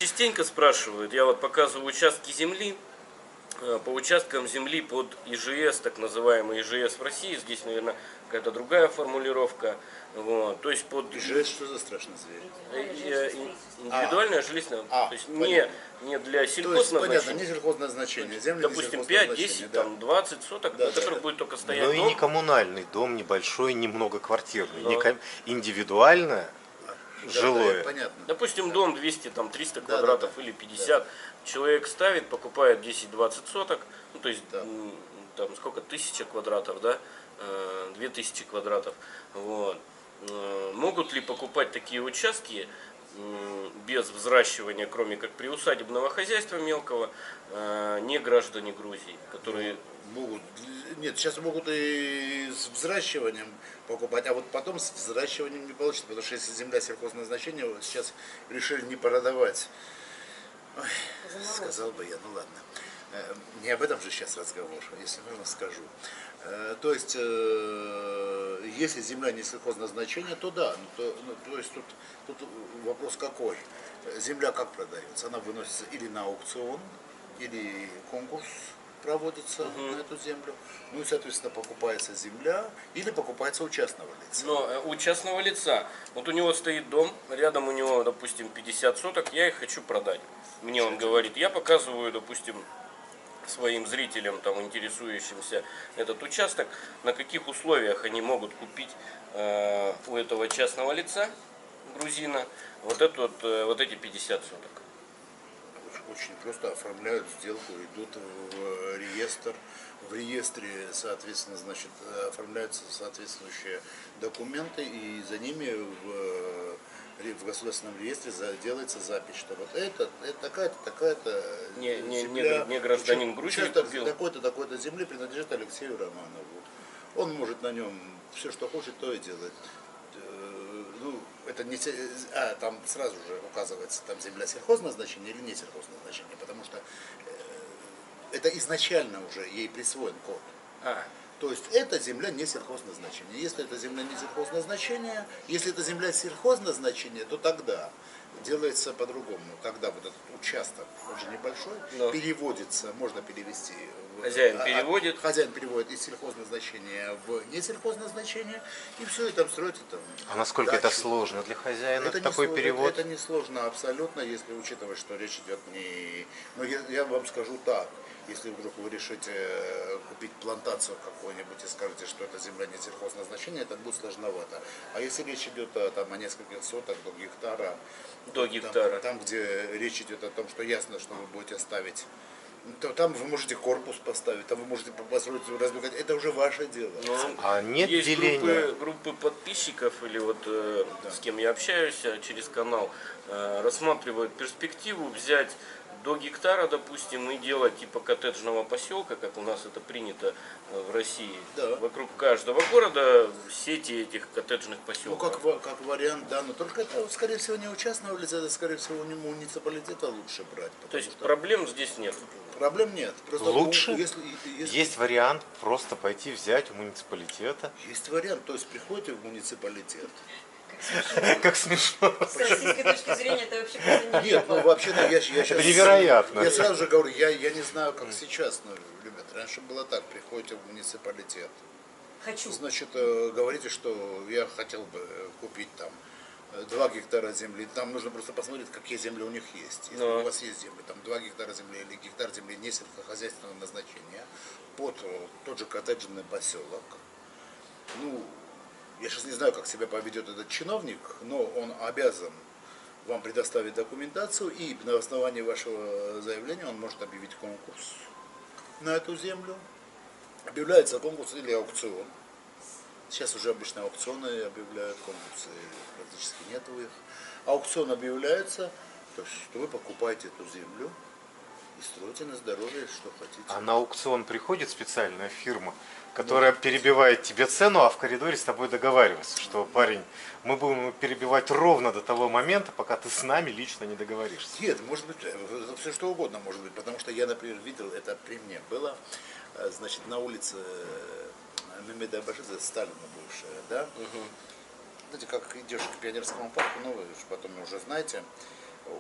Частенько спрашивают, я вот показываю участки земли, по участкам земли под ИЖС, так называемый ИЖС в России, здесь, наверное, какая-то другая формулировка, вот, то есть под ИЖС что за страшный зверь? индивидуальное жилищное, то есть не для То есть, понятно, сельхозназначения, не сельхозназначение, земли допустим, не 5, сельхозназначение, 10, да. там, 20 соток, Да, на которых да. будет только Но стоять и дом. не коммунальный дом, небольшой, не многоквартирный, не Да. индивидуальное жилое. Понятно. Допустим, дом 200, там, 300 Да, квадратов да. или 50. Человек ставит, покупает 10-20 соток, ну, то есть, Да. там, сколько, 1000 квадратов, да, 2000 квадратов. Вот. Могут ли покупать такие участки без взращивания, кроме как приусадебного хозяйства мелкого, не граждане Грузии, которые... Могут. Нет, сейчас могут и с взращиванием покупать, а вот потом с взращиванием не получится, потому что если земля сельхозназначения сейчас решили не продавать. Ой, сказал бы я, ну ладно. Не об этом же сейчас разговор, если можно скажу. То есть, если земля не сельхозназначения, то да. То есть тут вопрос какой? Земля как продается? Она выносится или на аукцион, или конкурс проводится на эту землю. Ну и, соответственно, покупается земля или покупается у частного лица. Но у частного лица, вот у него стоит дом, рядом у него, допустим, 50 соток, я их хочу продать. Мне он говорит, я показываю, допустим, своим зрителям, там, интересующимся этот участок, на каких условиях они могут купить у этого частного лица, грузина, вот эти 50 соток. Очень просто оформляют сделку, идут в реестр. В реестре, соответственно, значит, оформляются соответствующие документы, и за ними в государственном реестре делается запись, что вот это такая-то, такая-то земля, не гражданин Грузии купил. Такой-то земли принадлежит Алексею Романову. Он может на нем все, что хочет, то и делать. Ну, это не, там сразу же указывается, там земля сельхозназначения или не сельхозназначения, потому что это изначально уже ей присвоен код. То есть это земля не сельхозназначения. Если это земля не сельхозназначения, если это земля сельхозназначения, то тогда делается по-другому. Тогда вот этот участок, он же небольшой, переводится, можно перевести. Хозяин переводит из сельхозназначения в несельхозназначение, и все, и там строится там. А насколько это сложно для хозяина, такой перевод? Это не сложно абсолютно, если учитывать, что речь идет не... Но я вам скажу так, если вдруг вы решите купить плантацию какую-нибудь и скажете, что это земля не сельхозназначения, это будет сложновато. А если речь идет о нескольких соток до гектара, там, где речь идет о том, что ясно, что вы будете ставить, то там вы можете корпус поставить, там вы можете построить, развлекать, это уже ваше дело. А нет есть деления? группы подписчиков, или вот с кем я общаюсь через канал, рассматривают перспективу взять до гектара, допустим, и делать типа коттеджного поселка, как у нас это принято в России. Да. Вокруг каждого города сети этих коттеджных Ну, поселков. как вариант, да, но только это, скорее всего, не у частного лица, это, скорее всего, у муниципалитета лучше брать. То есть проблем здесь нет. Проблем нет. Просто Лучше? Если Есть вариант просто пойти взять у муниципалитета. Есть вариант, то есть приходите в муниципалитет. Как смешно. С российской точки зрения это вообще просто Нет, ну вообще-то я сейчас... Это невероятно. Я сразу же говорю, я не знаю, как сейчас, но, ребят, раньше было так, приходите в муниципалитет. Хочу. Значит, говорите, что я хотел бы купить там 2 гектара земли. Там нужно просто посмотреть, какие земли у них есть. Если у вас есть земли, там 2 гектара земли или гектар земли не сельскохозяйственного назначения, под тот же коттеджный поселок. Ну, я сейчас не знаю, как себя поведет этот чиновник, но он обязан вам предоставить документацию, и на основании вашего заявления он может объявить конкурс на эту землю. Объявляется конкурс или аукцион. Сейчас уже обычно аукционы объявляют, конкурсы практически нету их. Аукцион объявляется, то есть, что вы покупаете эту землю и строите на здоровье, что хотите. А на аукцион приходит специальная фирма, которая перебивает тебе цену, а в коридоре с тобой договаривается, что, парень, мы будем перебивать ровно до того момента, пока ты с нами лично не договоришься. Нет, может быть, все что угодно может быть, потому что я, например, видел, это при мне было, значит, на улице Мемеда Абашидзе, Сталина бывшая, да? Знаете, как идешь к Пионерскому парку, ну, вы потом уже знаете,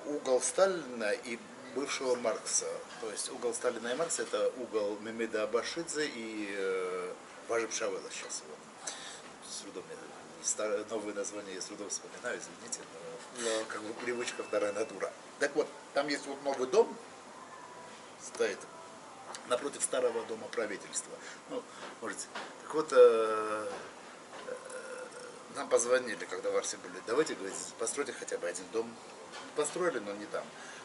угол Сталина и бывшего Маркса. То есть угол Сталина и Маркса это угол Мемеда Абашидзе и Важип Шавела сейчас. Вот. С трудом, новые названия я с трудом вспоминаю, извините, но как бы привычка вторая натура. Так вот, там есть вот новый дом, стоит напротив старого дома правительства. Ну, можете. Так вот, нам позвонили, когда в Арсе были, давайте, говорит, постройте хотя бы один дом. Построили, но не там.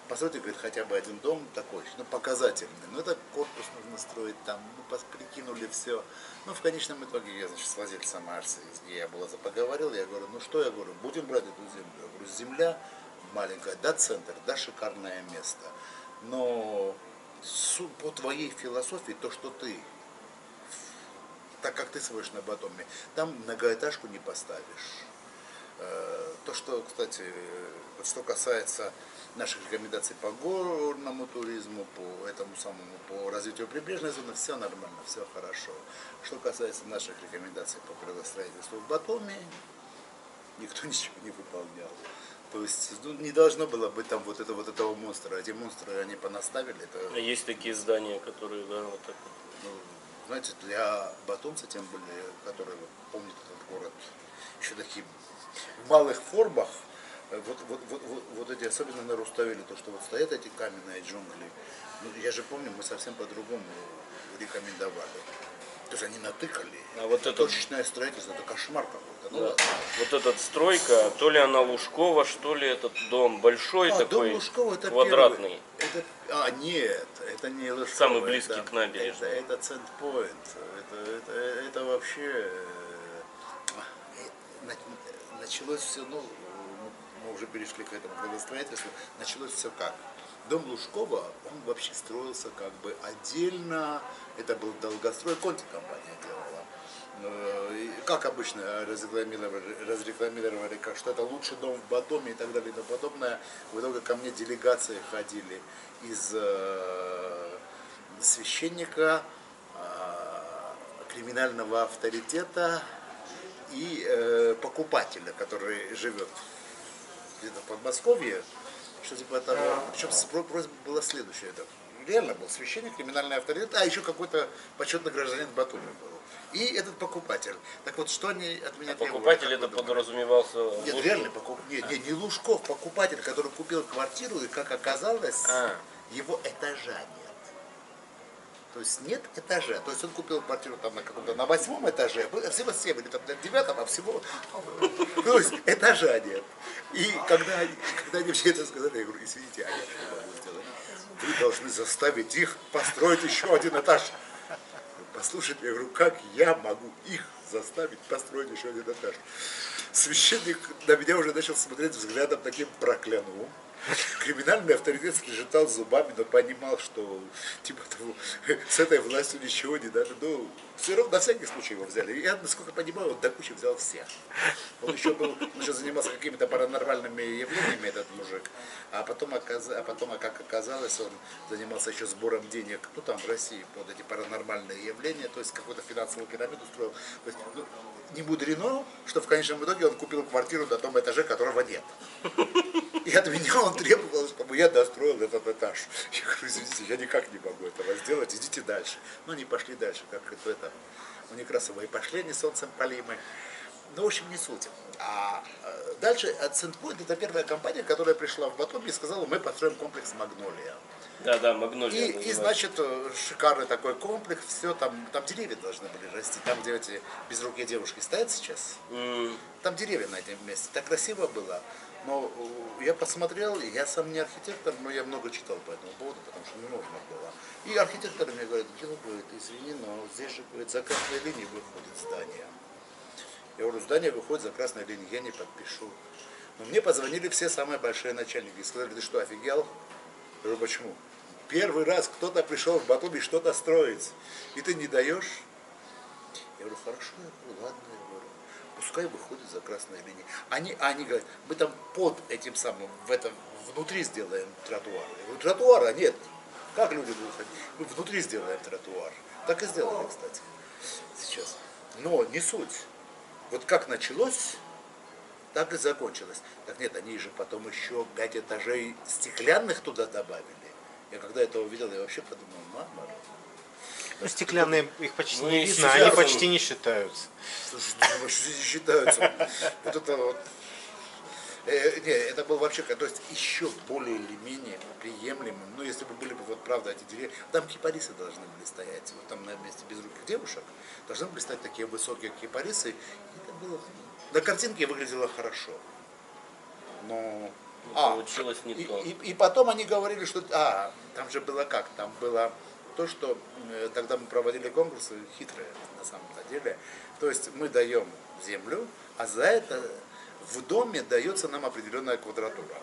Постройте, говорит, хотя бы один дом такой, ну, показательный. Ну, это корпус нужно строить там, ну, прикинули все. Ну, в конечном итоге я, значит, с владельцем Арсы, я было поговорил, я говорю, ну, что я говорю, будем брать эту землю. Я говорю, земля маленькая, да, центр, да, шикарное место. Но по твоей философии, то, что ты, так как ты сводишь на Батуми, там многоэтажку не поставишь. То, что, кстати, вот что касается наших рекомендаций по горному туризму, по этому самому, по развитию прибрежной зоны, все нормально, все хорошо. Что касается наших рекомендаций по градостроительству в Батуми, никто ничего не выполнял. То есть ну, не должно было быть там вот этого монстра. Эти монстры они понаставили. Это, Есть такие здания, которые, да, вот так вот. ну, знаете, для батумца, тем более, который помнит этот город, еще такие в малых формах, вот эти, особенно на Руставеле, то, что вот стоят эти каменные джунгли, ну, я же помню, мы совсем по-другому рекомендовали. То есть они натыкали. А вот это точечное строительство, это кошмар какой-то. Ну, да. ладно. Вот этот стройка, то ли она Лужкова, что ли этот дом большой такой, дом Лужкова это квадратный. Нет, это не Лужкова. Самый близкий к набережной. Это Центпойнт. Это вообще началось все, ну, мы уже перешли к этому градостроительству, началось все как? Дом Лужкова, он вообще строился как бы отдельно, это был долгострой, Конти компания делала. И как обычно разрекламировали, как что это лучший дом в Батуми и так далее и тому подобное. В итоге ко мне делегации ходили из священника, криминального авторитета и покупателя, который живет где-то в Подмосковье, что типа того. Причем просьба была следующая. Это реально был священник, криминальный авторитет, а еще какой-то почетный гражданин Батуми был. И этот покупатель. Так вот, что они от меня требовали? Покупатель это подразумевался. Нет, Лужков? реально покупатель. Не Лужков, покупатель, который купил квартиру, и как оказалось, его этажа нет. То есть нет этажа. То есть он купил квартиру там на каком-то на 8 этаже, всего 7 или там на 9, а всего. То есть этажа нет. И когда они все это сказали, я говорю, извините, а я что могу сделать? Вы должны заставить их построить еще один этаж. Послушайте, я говорю, как я могу их заставить построить еще один этаж? Священник на меня уже начал смотреть взглядом таким проклянувым. Криминальный авторитет скрежетал зубами, но понимал, что типа того, с этой властью ничего не надо. Но все равно на всякий случай его взяли. Я, насколько понимаю, он до кучи взял всех. Он еще занимался какими-то паранормальными явлениями, этот мужик. А потом, как оказалось, он занимался еще сбором денег, ну там в России, под эти паранормальные явления, то есть какую-то финансовую пирамиду строил. То есть, ну, не мудрено, что в конечном итоге он купил квартиру на том этаже, которого нет. И от меня он требовал, чтобы я достроил этот этаж. Я говорю, извините, я никак не могу этого сделать, идите дальше. Ну, они пошли дальше, как это, у Некрасова и пошли, они солнцем полимы. Ну, в общем, не суть. А дальше от Центпойнт, это первая компания, которая пришла в Батуми и сказала, мы построим комплекс «Магнолия». Да, Магнолия. И значит, шикарный такой комплекс, все, там деревья должны были расти. Там, где эти безрукие девушки стоят сейчас, там деревья на этом месте. Так красиво было. Но я посмотрел, я сам не архитектор, но я много читал по этому поводу, потому что не нужно было. И архитектор мне говорит, говорит, извини, но здесь же, говорит, за красной линией выходит здание. Я говорю, здание выходит за красной линией, я не подпишу. Но мне позвонили все самые большие начальники и сказали, ты что, офигел? Я говорю, почему? Первый раз кто-то пришел в Батуми что-то строить, и ты не даешь? Я говорю, хорошо, я говорю, ладно, я говорю, пускай выходит за красной линией. Они говорят, мы там под этим самым, внутри сделаем тротуар. Я говорю, тротуара нет. Как люди будут ходить? Мы внутри сделаем тротуар. Так и сделали, кстати, сейчас. Но не суть. Вот как началось, так и закончилось. Так нет, они же потом еще 5 этажей стеклянных туда добавили. Я когда это увидел, я вообще подумал, мама. Ну, стеклянные их почти Ну, не и видно, сейчас они он- почти не считаются. Слушай, ну, вообще не считаются. Вот это вот. Не, это был вообще, то есть еще более или менее приемлемым. Ну, если бы были бы вот правда эти деревья, там кипарисы должны были стоять. Вот там на месте безруких девушек должны были стоять такие высокие кипарисы. И это было на картинке выглядело хорошо. Но Получилось не то. и потом они говорили, что там же было как? Там было то, что тогда мы проводили конкурсы хитрые на самом-то деле. То есть мы даем землю, а за это в доме дается нам определенная квадратура.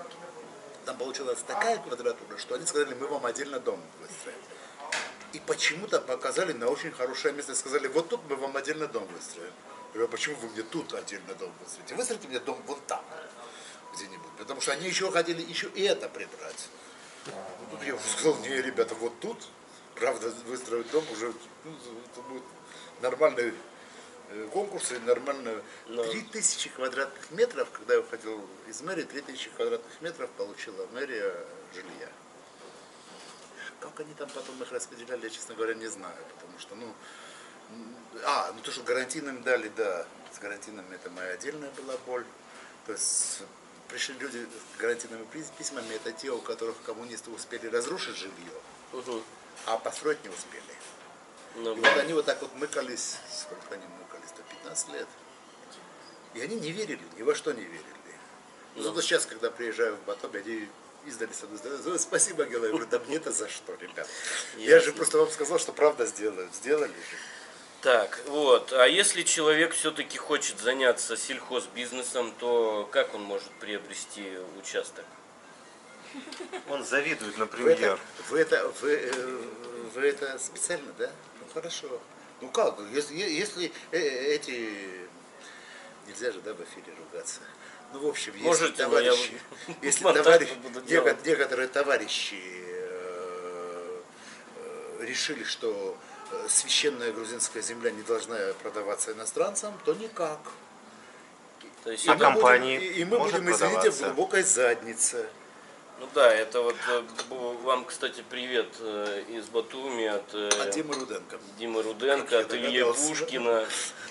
Там получилась такая квадратура, что они сказали, мы вам отдельно дом выстроим. И почему-то показали на очень хорошее место и сказали, вот тут мы вам отдельно дом выстроим. Я говорю, почему вы мне тут отдельно дом выстроите? Выстройте мне дом вон там где-нибудь. Потому что они еще хотели еще и это прибрать. Ну, тут я сказал, не, ребята, вот тут, правда, выстроить дом уже это будет нормальный конкурс и нормально. 3000 квадратных метров, когда я уходил из мэрии, 3000 квадратных метров получила мэрия жилья. Как они там потом их распределяли, я, честно говоря, не знаю. Потому что, ну то, что гарантийным дали, да, с гарантийными это моя отдельная была боль. То есть пришли люди с гарантийными письмами, это те, у которых коммунисты успели разрушить жилье, а построить не успели. Ну, И вот они вот так вот мыкались, сколько они мыкались, 15 лет. И они не верили, ни во что не верили. Но зато сейчас, когда приезжаю в Батоми, они издали со мной, спасибо, Гела. Я говорю, да мне-то за что, ребят? Я же просто вам сказал, что правда сделают. Сделали же. Так, вот. А если человек все-таки хочет заняться сельхозбизнесом, то как он может приобрести участок? Он завидует, Вы например. это специально, да? Ну хорошо. Ну как, если эти... Нельзя же, да, в эфире ругаться. Ну, в общем, если Можете, но товарищи, я если монтаж буду делать. некоторые товарищи решили, что священная грузинская земля не должна продаваться иностранцам, то никак. То есть, А компании И мы может будем, извините, в продаваться. глубокой заднице. ну да, это вот вам, кстати, привет из Батуми от А Димы Руденко. Димы Руденко, Я от Ильи догадался. Пушкина.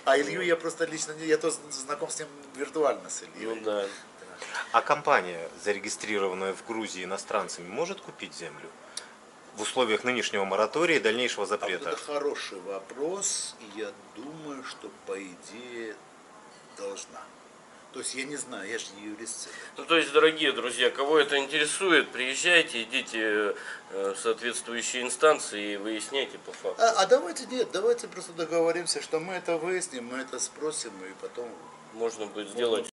А Илью я просто лично, я то знаком с ним виртуально, с Ильей. Ну да. А компания, зарегистрированная в Грузии иностранцами, может купить землю в условиях нынешнего моратория и дальнейшего А вот запрета? это хороший вопрос, и я думаю, что по идее должна. То есть я не знаю, я же не юрист. Ну, то есть, дорогие друзья, кого это интересует, приезжайте, идите в соответствующие инстанции и выясняйте по факту. Давайте нет, давайте просто договоримся, что мы это выясним, мы это спросим, и потом Можно будет сделать